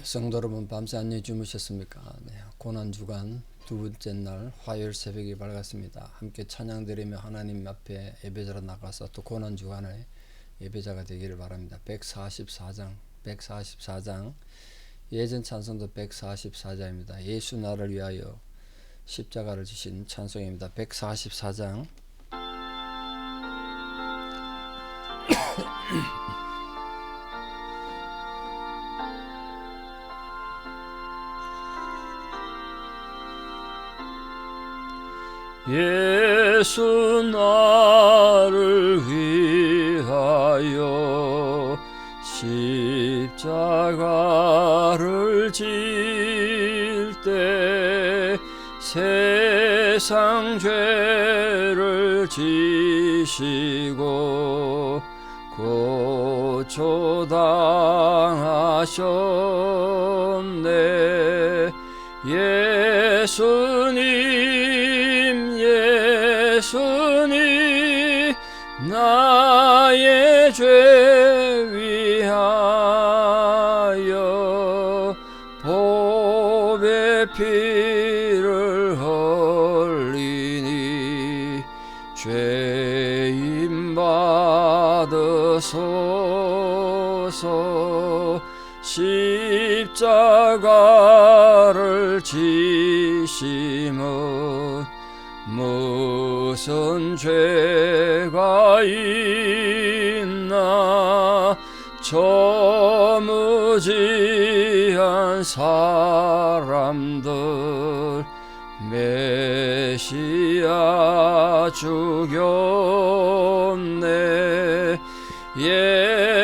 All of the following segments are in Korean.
성도 여러분, 밤새 안녕히 주무셨습니까? 네, 고난주간 두 번째 날 화요일 새벽이 밝았습니다. 함께 찬양드리며 하나님 앞에 예배자로 나가서 또 고난주간의 예배자가 되기를 바랍니다. 144장 예전 찬송도 144장입니다. 예수 나를 위하여 십자가를 지신 찬송입니다. 144장 예수 나를 위하여 십자가를 질 때 세상 죄를 지시고 고초당하셨네. 예수님 나의 죄 위하여 보배 피를 흘리니 죄인 받으소서. 십자가를 지심은 무슨 죄가 있나. 저 무지한 사람들 메시아 죽였네. 예수님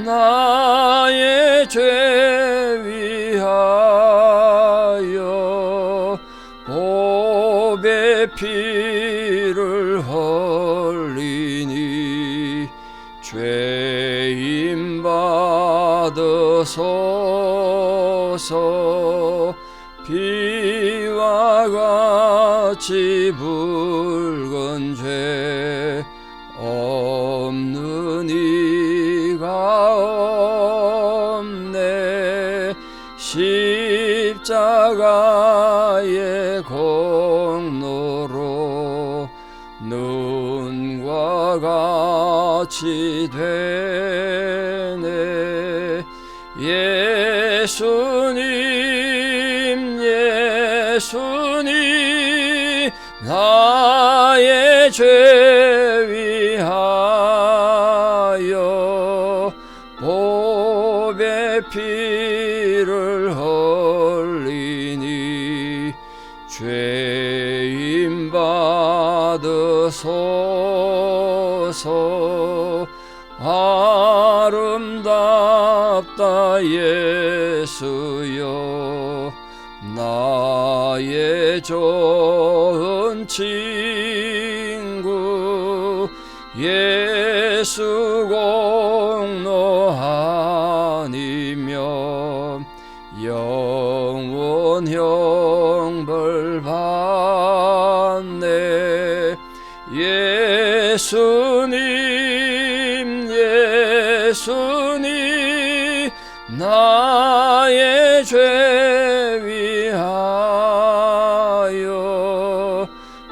나의 죄 위하여 보배 피를 흘리니 죄인 받으소서. 비와 같이 붉은 죄 없는 이가 없네. 십자가의 공로로 눈과 같이 되네. 예수님 나의 죄 위하여 보배 피를 흘리니 죄인 받으소서. 아름답다 예수여 나의 좋은 친구. 예수 공로 아니면 영원 형벌 받네. 예수님 나의 죄 위하여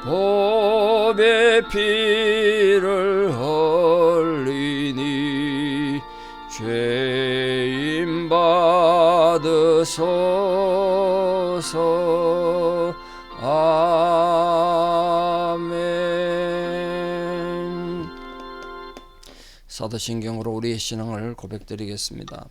보배 피를 흘리니 죄인 받으소서. 아멘. 사도신경으로 우리의 신앙을 고백드리겠습니다.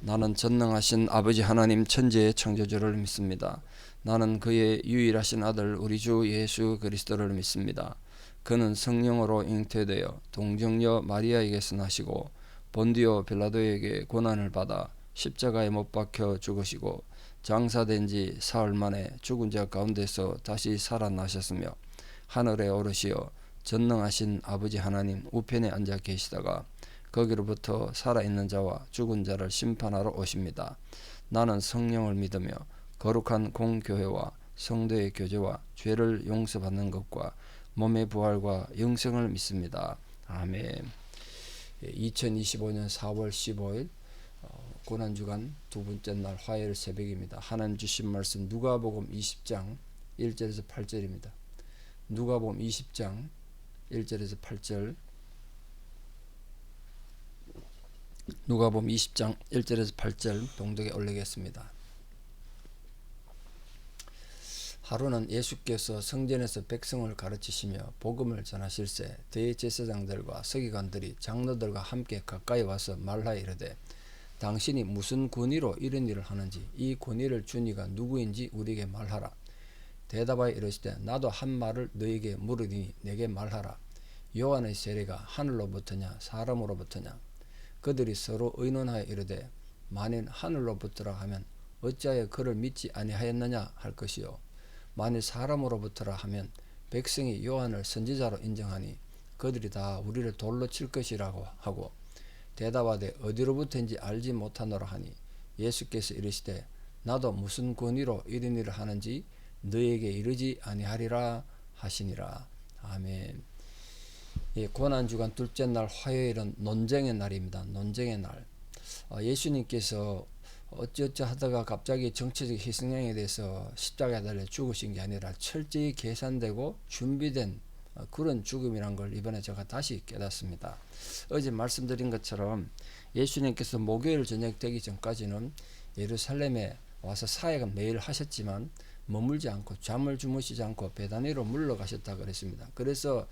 나는 전능하신 아버지 하나님 천지의 창조주를 믿습니다. 나는 그의 유일하신 아들 우리 주 예수 그리스도를 믿습니다. 그는 성령으로 잉태되어 동정녀 마리아에게서 나시고 본디오 빌라도에게 고난을 받아 십자가에 못 박혀 죽으시고 장사된 지 사흘 만에 죽은 자 가운데서 다시 살아나셨으며 하늘에 오르시어 전능하신 아버지 하나님 우편에 앉아 계시다가 거기로부터 살아있는 자와 죽은 자를 심판하러 오십니다. 나는 성령을 믿으며 거룩한 공교회와 성도의 교제와 죄를 용서받는 것과 몸의 부활과 영생을 믿습니다. 아멘. 2025년 4월 15일 고난주간 두 번째 날 화요일 새벽입니다. 하나님 주신 말씀 누가복음 20장 1절에서 8절입니다. 누가복음 20장 1절에서 8절, 누가복음 20장 1절에서 8절 봉독에 올리겠습니다. 하루는 예수께서 성전에서 백성을 가르치시며 복음을 전하실새 대제사장들과 서기관들이 장로들과 함께 가까이 와서 말하여 이르되 당신이 무슨 권위로 이런 일을 하는지 이 권위를 준 이가 누구인지 우리에게 말하라. 대답하여 이르시되 나도 한 말을 너에게 물으니 내게 말하라. 요한의 세례가 하늘로부터냐 사람으로부터냐? 그들이 서로 의논하여 이르되 만일 하늘로부터라 하면 어찌하여 그를 믿지 아니하였느냐 할 것이요 만일 사람으로부터라 하면 백성이 요한을 선지자로 인정하니 그들이 다 우리를 돌로 칠 것이라고 하고 대답하되 어디로부터인지 알지 못하노라 하니 예수께서 이르시되 나도 무슨 권위로 이런 일을 하는지 너에게 이르지 아니하리라 하시니라. 아멘. 고난주간 둘째 날 화요일은 논쟁의 날입니다. 논쟁의 날. 예수님께서 어찌어찌 하다가 갑자기 정치적 희생양에 대해서 십자가에 달려 죽으신 게 아니라 철저히 계산되고 준비된 그런 죽음이란 걸 이번에 제가 다시 깨닫습니다. 어제 말씀드린 것처럼 예수님께서 목요일 저녁 되기 전까지는 예루살렘에 와서 사역은 매일 하셨지만 머물지 않고 잠을 주무시지 않고 베다니로 물러가셨다 그랬습니다. 그래서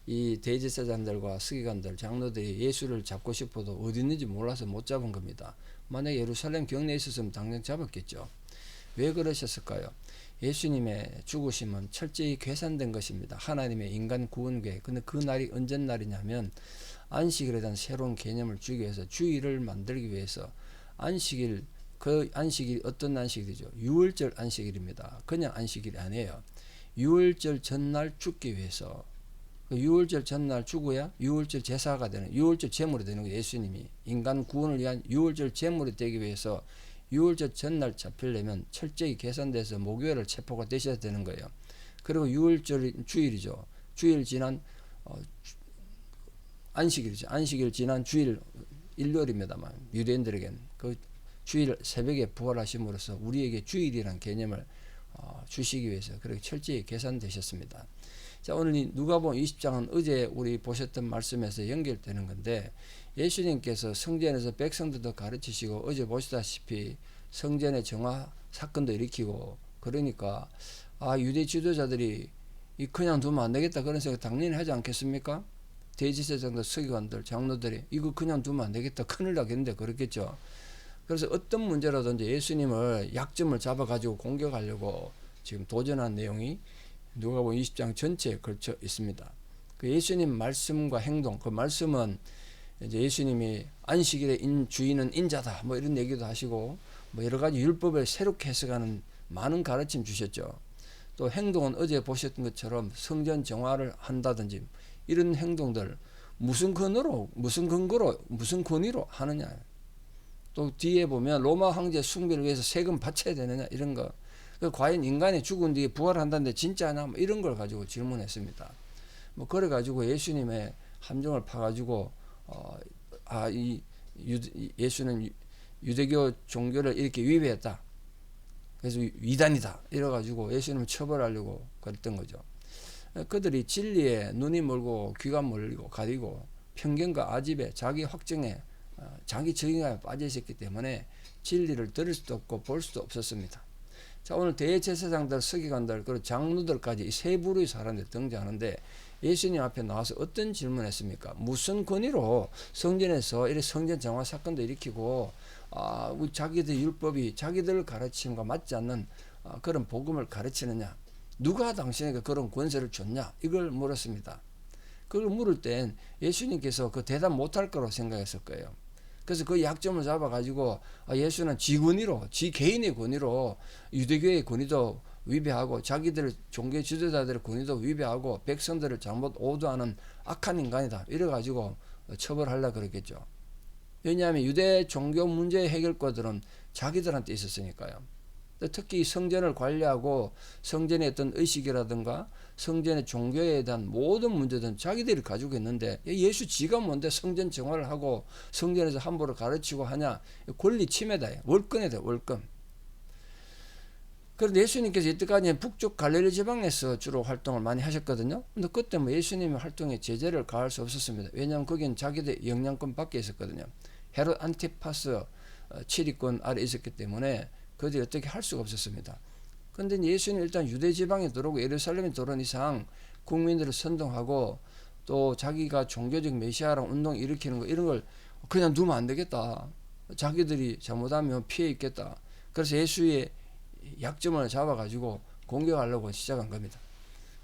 이 대제사장들과 서기관들, 장로들이 예수를 잡고 싶어도 어디 있는지 몰라서 못 잡은 겁니다. 만약 예루살렘 경내에 있었으면 당장 잡았겠죠. 왜 그러셨을까요? 예수님의 죽으심은 철저히 계산된 것입니다. 하나님의 인간 구원 계획. 근데 그 날이 언제 날이냐면 안식일에 대한 새로운 개념을 주기 위해서 주일을 만들기 위해서 안식일, 그 안식일이 어떤 안식일이죠? 유월절 안식일입니다. 그냥 안식일이 아니에요. 유월절 전날 죽기 위해서 유월절 전날 죽어야 유월절 제사가 되는 유월절 제물이 되는 거예요. 예수님이 인간 구원을 위한 유월절 제물이 되기 위해서 유월절 전날 잡히려면 철저히 계산돼서 목요일을 체포가 되셔야 되는 거예요. 그리고 유월절 주일이죠. 주일 지난 안식일이죠. 안식일 지난 주일 일요일입니다만 유대인들에게는 그 주일 새벽에 부활하심으로써 우리에게 주일이라는 개념을 주시기 위해서 그렇게 철저히 계산되셨습니다. 자, 오늘 이 누가복음 20장은 어제 우리 보셨던 말씀에서 연결되는 건데 예수님께서 성전에서 백성들도 가르치시고 어제 보시다시피 성전의 정화 사건도 일으키고 그러니까 유대 지도자들이 그냥 두면 안 되겠다 그런 생각 당연히 하지 않겠습니까? 대제사장들, 서기관들, 장로들이 이거 그냥 두면 안 되겠다 큰일 나겠는데 그렇겠죠. 그래서 어떤 문제라든지 예수님을 약점을 잡아가지고 공격하려고 지금 도전한 내용이 누가복음 20장 전체에 걸쳐 있습니다. 그 예수님 말씀과 행동, 그 말씀은 이제 예수님이 안식일의 주인은 인자다, 뭐 이런 얘기도 하시고, 뭐 여러 가지 율법을 새롭게 해석하는 많은 가르침 주셨죠. 또 행동은 어제 보셨던 것처럼 성전 정화를 한다든지 이런 행동들 무슨 근거로, 무슨 권위로 하느냐. 또 뒤에 보면 로마 황제 숭배를 위해서 세금 바쳐야 되느냐 이런 거. 과연 인간이 죽은 뒤에 부활한다는데 진짜냐? 뭐 이런 걸 가지고 질문했습니다. 뭐 그래 가지고 예수님의 함정을 파가지고 예수는 유대교 종교를 이렇게 위배했다. 그래서 위단이다. 이래 가지고 예수님을 처벌하려고 그랬던 거죠. 그들이 진리에 눈이 멀고 귀가 멀고 가리고 편견과 아집에 자기 확정에 자기 적응에 빠져 있었기 때문에 진리를 들을 수도 없고 볼 수도 없었습니다. 자, 오늘 대제사장들, 서기관들, 그리고 장로들까지 이 세 부류의 사람들이 등장하는데 예수님 앞에 나와서 어떤 질문을 했습니까? 무슨 권위로 성전에서 이렇게 성전 정화 사건도 일으키고 자기들 율법이 자기들 가르침과 맞지 않는 그런 복음을 가르치느냐? 누가 당신에게 그런 권세를 줬냐? 이걸 물었습니다. 그걸 물을 땐 예수님께서 그 대답 못할 거라고 생각했을 거예요. 그래서 그 약점을 잡아가지고 예수는 지 권위로, 지 개인의 권위로 유대교의 권위도 위배하고 자기들 종교 지도자들의 권위도 위배하고 백성들을 잘못 오도하는 악한 인간이다. 이래가지고 처벌하려고 그랬겠죠. 왜냐하면 유대 종교 문제 해결권들은 자기들한테 있었으니까요. 특히 성전을 관리하고 성전의 어떤 의식이라든가 성전의 종교에 대한 모든 문제들은 자기들이 가지고 있는데 예수 지가 뭔데 성전 정화를 하고 성전에서 함부로 가르치고 하냐. 권리 침해다. 월권이다. 월권. 그런데 예수님께서 이때까지 북쪽 갈릴리 지방에서 주로 활동을 많이 하셨거든요. 근데 그때 뭐 예수님의 활동에 제재를 가할 수 없었습니다. 왜냐하면 거기는 자기들 영향권 밖에 있었거든요. 헤롯 안티파스 치리권 아래 있었기 때문에 그들이 어떻게 할 수가 없었습니다. 그런데 예수님 일단 유대 지방에 들어오고 예루살렘에 들어온 이상 국민들을 선동하고 또 자기가 종교적 메시아랑 운동 일으키는 거 이런 걸 그냥 두면 안 되겠다. 자기들이 잘못하면 피해 있겠다. 그래서 예수의 약점을 잡아가지고 공격하려고 시작한 겁니다.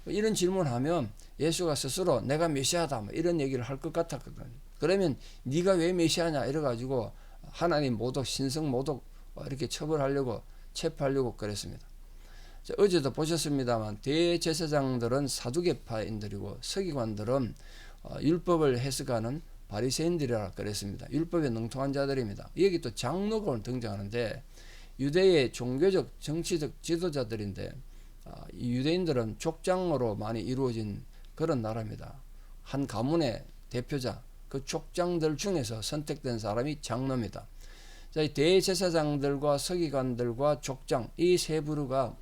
이런 질문하면 예수가 스스로 내가 메시아다 뭐 이런 얘기를 할 것 같았거든요. 그러면 네가 왜 메시아냐 이래가지고 하나님 모독, 신성 모독 이렇게 처벌하려고 체포하려고 그랬습니다. 자, 어제도 보셨습니다만 대제사장들은 사두개파인들이고 서기관들은 율법을 해석하는 바리새인들이라 그랬습니다. 율법에 능통한 자들입니다. 여기 또 장로가 등장하는데 유대의 종교적 정치적 지도자들인데 이 유대인들은 족장으로 많이 이루어진 그런 나라입니다. 한 가문의 대표자 그 족장들 중에서 선택된 사람이 장로입니다. 자, 이 대제사장들과 서기관들과 족장 이 세 부류가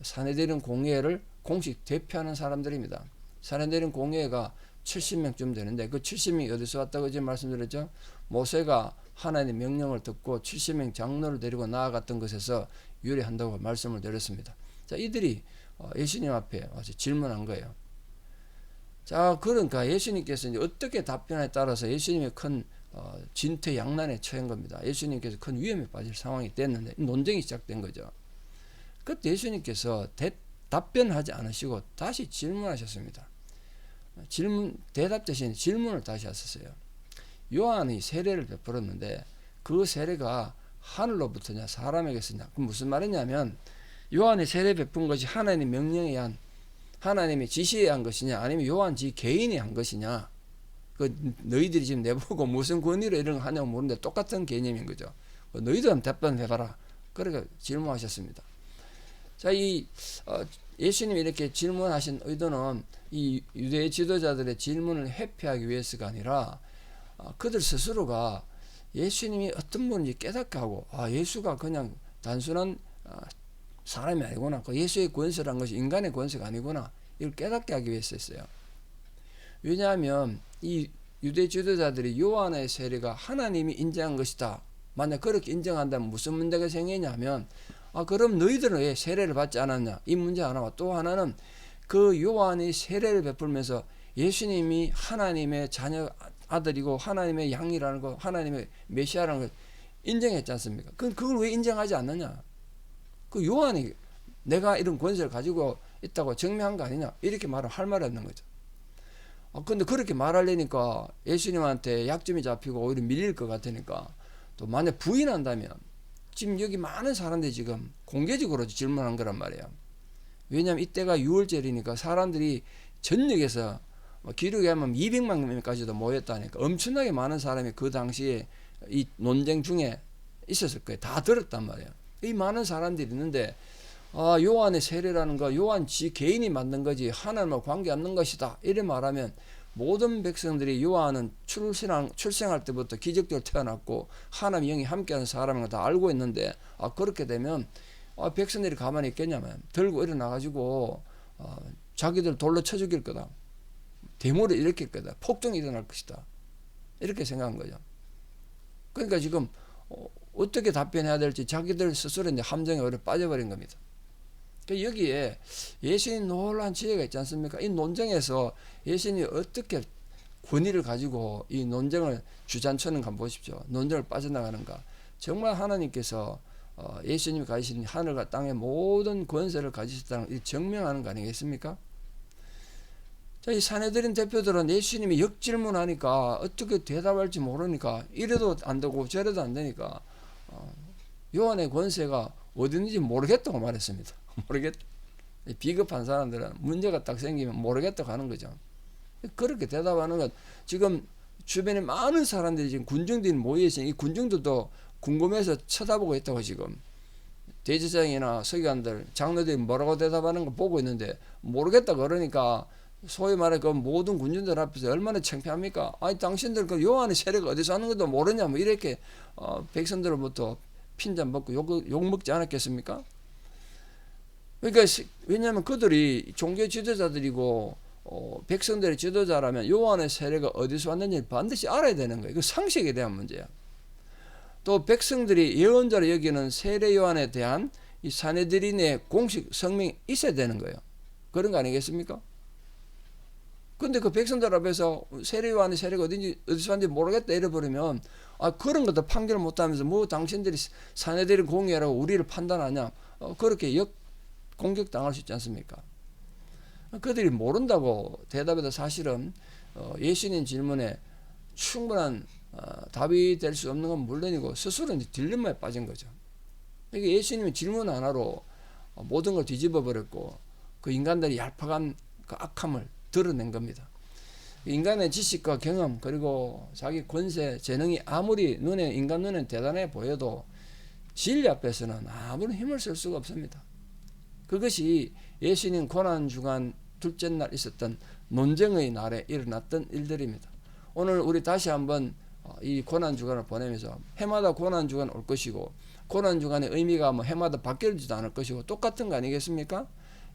사내들인 공회를 공식 대표하는 사람들입니다. 사내들인 공회가 70명쯤 되는데 그 70명이 어디서 왔다고 지금 말씀드렸죠? 모세가 하나님의 명령을 듣고 70명 장로를 데리고 나아갔던 것에서 유래한다고 말씀을 드렸습니다. 자, 이들이 예수님 앞에 와서 질문한 거예요. 자, 그러니까 예수님께서 이제 어떻게 답변에 따라서 예수님의 큰 진퇴양난에 처한 겁니다. 예수님께서 큰 위험에 빠질 상황이 됐는데 논쟁이 시작된 거죠. 그때 예수님께서 답변하지 않으시고 다시 질문하셨습니다. 대답 대신 질문을 다시 하셨어요. 요한이 세례를 베풀었는데 그 세례가 하늘로부터냐 사람에게서냐. 그 무슨 말이냐면 요한이 세례 베푼 것이 하나님의 명령에 의한 하나님의 지시에 의한 것이냐 아니면 요한 지 개인이 한 것이냐. 그 너희들이 지금 내보고 무슨 권위로 이런 거 하냐고 모르는데 똑같은 개념인 거죠. 너희도 한번 답변해봐라. 그렇게 질문하셨습니다. 자, 예수님이 이렇게 질문하신 의도는 이 유대 지도자들의 질문을 회피하기 위해서가 아니라 그들 스스로가 예수님이 어떤 분인지 깨닫게 하고 예수가 그냥 단순한 사람이 아니구나. 그 예수의 권세란 것이 인간의 권세가 아니구나. 이걸 깨닫게 하기 위해서였어요. 왜냐하면 이 유대 지도자들이 요한의 세례가 하나님이 인정한 것이다. 만약 그렇게 인정한다면 무슨 문제가 생기냐면 그럼 너희들은 왜 세례를 받지 않았냐? 이 문제 하나와 또 하나는 그 요한이 세례를 베풀면서 예수님이 하나님의 자녀 아들이고 하나님의 양이라는 거, 하나님의 메시아라는 걸 인정했지 않습니까? 그걸 왜 인정하지 않느냐? 그 요한이 내가 이런 권세를 가지고 있다고 증명한 거 아니냐? 이렇게 말을 할 말이 없는 거죠. 근데 그렇게 말하려니까 예수님한테 약점이 잡히고 오히려 밀릴 것 같으니까 또 만약 부인한다면 지금 여기 많은 사람들이 지금 공개적으로 질문한 거란 말이에요. 왜냐하면 이때가 6월절이니까 사람들이 전역에서 기록에 하면 200만 명까지도 모였다니까 엄청나게 많은 사람이 그 당시에 이 논쟁 중에 있었을 거예요. 다 들었단 말이에요. 이 많은 사람들이 있는데 요한의 세례라는 거 요한 지 개인이 만든 거지 하나님과 관계 없는 것이다. 이래 말하면 모든 백성들이 요한은 출생할 때부터 기적적으로 태어났고 하나님 영이 함께하는 사람인 거 다 알고 있는데 그렇게 되면 백성들이 가만히 있겠냐면 들고 일어나가지고 자기들 돌로 쳐 죽일 거다. 데모를 일으킬 거다. 폭동이 일어날 것이다. 이렇게 생각한 거죠. 그러니까 지금 어떻게 답변해야 될지 자기들 스스로 이제 함정에 오래 빠져버린 겁니다. 여기에 예수님 놀라운 지혜가 있지 않습니까? 이 논쟁에서 예수님이 어떻게 권위를 가지고 이 논쟁을 주장쳐는가 한번 보십시오. 논쟁을 빠져나가는가. 정말 하나님께서 예수님이 가지신 하늘과 땅의 모든 권세를 가지셨다는 걸 증명하는 거 아니겠습니까? 자, 이 사내들인 대표들은 예수님이 역질문하니까 어떻게 대답할지 모르니까 이래도 안 되고 저래도 안 되니까 요한의 권세가 어디 있는지 모르겠다고 말했습니다. 모르겠다. 비겁한 사람들은 문제가 딱 생기면 모르겠다고 하는 거죠. 그렇게 대답하는 건 지금 주변에 많은 사람들이 지금 군중들이 모여있으니 이 군중들도 궁금해서 쳐다보고 있다고 지금 대제사장이나 서기관들, 장로들이 뭐라고 대답하는 거 보고 있는데 모르겠다 그러니까 소위 말해 그 모든 군중들 앞에서 얼마나 창피합니까? 아니 당신들 그 요한의 세례가 어디서 하는 것도 모르냐 뭐 이렇게 백성들로부터 핀잔 먹고 욕 먹지 않았겠습니까? 그러니까 왜냐하면 그들이 종교 지도자들이고 백성들의 지도자라면 요한의 세례가 어디서 왔는지 반드시 알아야 되는 거예요. 그 상식에 대한 문제야. 또 백성들이 예언자로 여기는 세례 요한에 대한 이 사내들인의 공식 성명이 있어야 되는 거예요. 그런 거 아니겠습니까? 근데 그 백성들 앞에서 세례 요한의 세례가 어디서 왔는지 모르겠다 이래버리면 그런 것도 판결을 못하면서 뭐 당신들이 사내들인 공의라고 우리를 판단하냐 그렇게 공격당할 수 있지 않습니까? 그들이 모른다고 대답해도 사실은 예수님 질문에 충분한 답이 될 수 없는 건 물론이고 스스로 딜레마에 빠진 거죠. 그러니까 예수님이 질문 하나로 모든 걸 뒤집어 버렸고 그 인간들이 얄팍한 그 악함을 드러낸 겁니다. 인간의 지식과 경험 그리고 자기 권세 재능이 아무리 인간 눈에 대단해 보여도 진리 앞에서는 아무런 힘을 쓸 수가 없습니다. 그것이 예수님 고난주간 둘째 날 있었던 논쟁의 날에 일어났던 일들입니다. 오늘 우리 다시 한번 이 고난주간을 보내면서 해마다 고난주간 올 것이고 고난주간의 의미가 뭐 해마다 바뀌지도 않을 것이고 똑같은 거 아니겠습니까?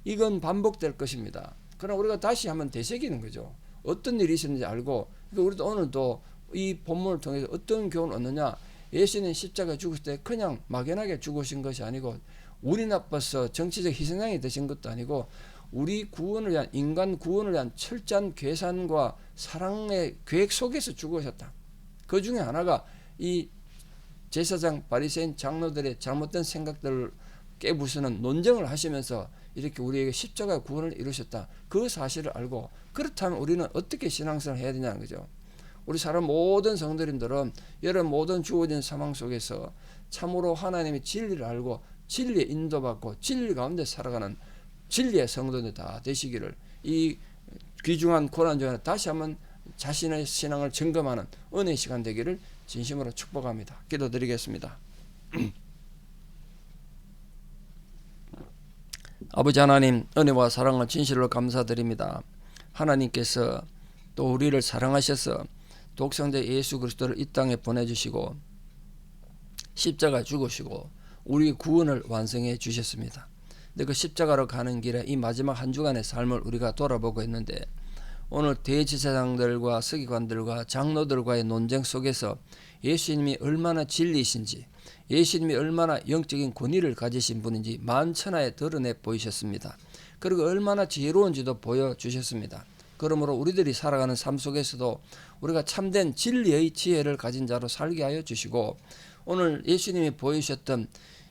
이건 반복될 것입니다. 그럼 우리가 다시 한번 되새기는 거죠. 어떤 일이 있었는지 알고 그러니까 우리도 오늘도 이 본문을 통해서 어떤 교훈을 얻느냐 예수님 십자가에 죽으실 때 그냥 막연하게 죽으신 것이 아니고 우리 나빠서 정치적 희생양이 되신 것도 아니고 우리 구원을 위한 인간 구원을 위한 철저한 계산과 사랑의 계획 속에서 죽으셨다. 그 중에 하나가 이 제사장 바리새인 장로들의 잘못된 생각들을 깨부수는 논쟁을 하시면서 이렇게 우리에게 십자가의 구원을 이루셨다. 그 사실을 알고 그렇다면 우리는 어떻게 신앙생활을 해야 되냐는 거죠. 우리 사람 모든 성도님들은 이런 모든 주어진 상황 속에서 참으로 하나님의 진리를 알고 진리에 인도받고 진리 가운데 살아가는 진리의 성도들 다 되시기를 이 귀중한 고난 중에 다시 한번 자신의 신앙을 점검하는 은혜의 시간 되기를 진심으로 축복합니다. 기도드리겠습니다. 아버지 하나님 은혜와 사랑을 진실로 감사드립니다. 하나님께서 또 우리를 사랑하셔서 독생자 예수 그리스도를 이 땅에 보내주시고 십자가 죽으시고 우리 구원을 완성해 주셨습니다. 근데 그 십자가로 가는 길에 이 마지막 한 주간의 삶을 우리가 돌아보고 있는데 오늘 대제사장들과 서기관들과 장로들과의 논쟁 속에서 예수님이 얼마나 진리이신지 예수님이 얼마나 영적인 권위를 가지신 분인지 만천하에 드러내 보이셨습니다. 그리고 얼마나 지혜로운지도 보여주셨습니다. 그러므로 우리들이 살아가는 삶 속에서도 우리가 참된 진리의 지혜를 가진 자로 살게 하여 주시고 오늘 예수님이 보이셨던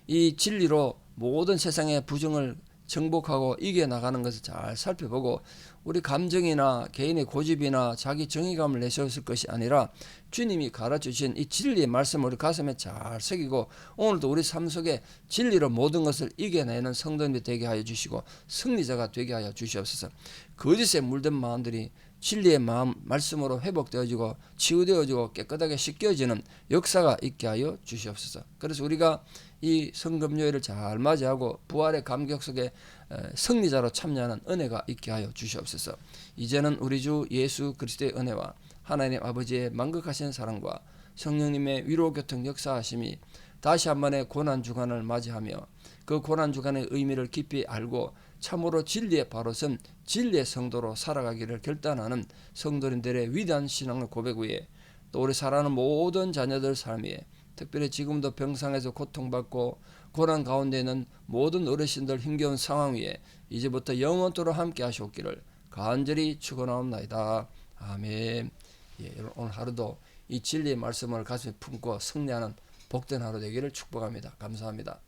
이 진리로 모든 세상의 부정을 정복하고 이겨나가는 것을 잘 살펴보고 우리 감정이나 개인의 고집이나 자기 정의감을 내세웠을 것이 아니라 주님이 가르쳐주신 이 진리의 말씀을 우리 가슴에 잘 새기고 오늘도 우리 삶 속에 진리로 모든 것을 이겨내는 성도님이 되게 하여 주시고 승리자가 되게 하여 주시옵소서. 거짓에 물든 마음들이 진리의 마음 말씀으로 회복되어지고 치유되어지고 깨끗하게 씻겨지는 역사가 있게 하여 주시옵소서. 그래서 우리가 이 성금요일을 잘 맞이하고 부활의 감격 속에 승리자로 참여하는 은혜가 있게 하여 주시옵소서. 이제는 우리 주 예수 그리스도의 은혜와 하나님 아버지의 만극하신 사랑과 성령님의 위로교통 역사하심이 다시 한 번의 고난주간을 맞이하며 그 고난주간의 의미를 깊이 알고 참으로 진리의 바로선 진리의 성도로 살아가기를 결단하는 성도님들의 위대한 신앙의 고백 위에 또 우리 살아가는 모든 자녀들 삶 위에 특별히 지금도 병상에서 고통받고 고난 가운데 있는 모든 어르신들 힘겨운 상황 위에 이제부터 영원토록 함께 하시옵기를 간절히 축원하옵나이다. 아멘. 오늘 하루도 이 진리의 말씀을 가슴에 품고 승리하는 복된 하루 되기를 축복합니다. 감사합니다.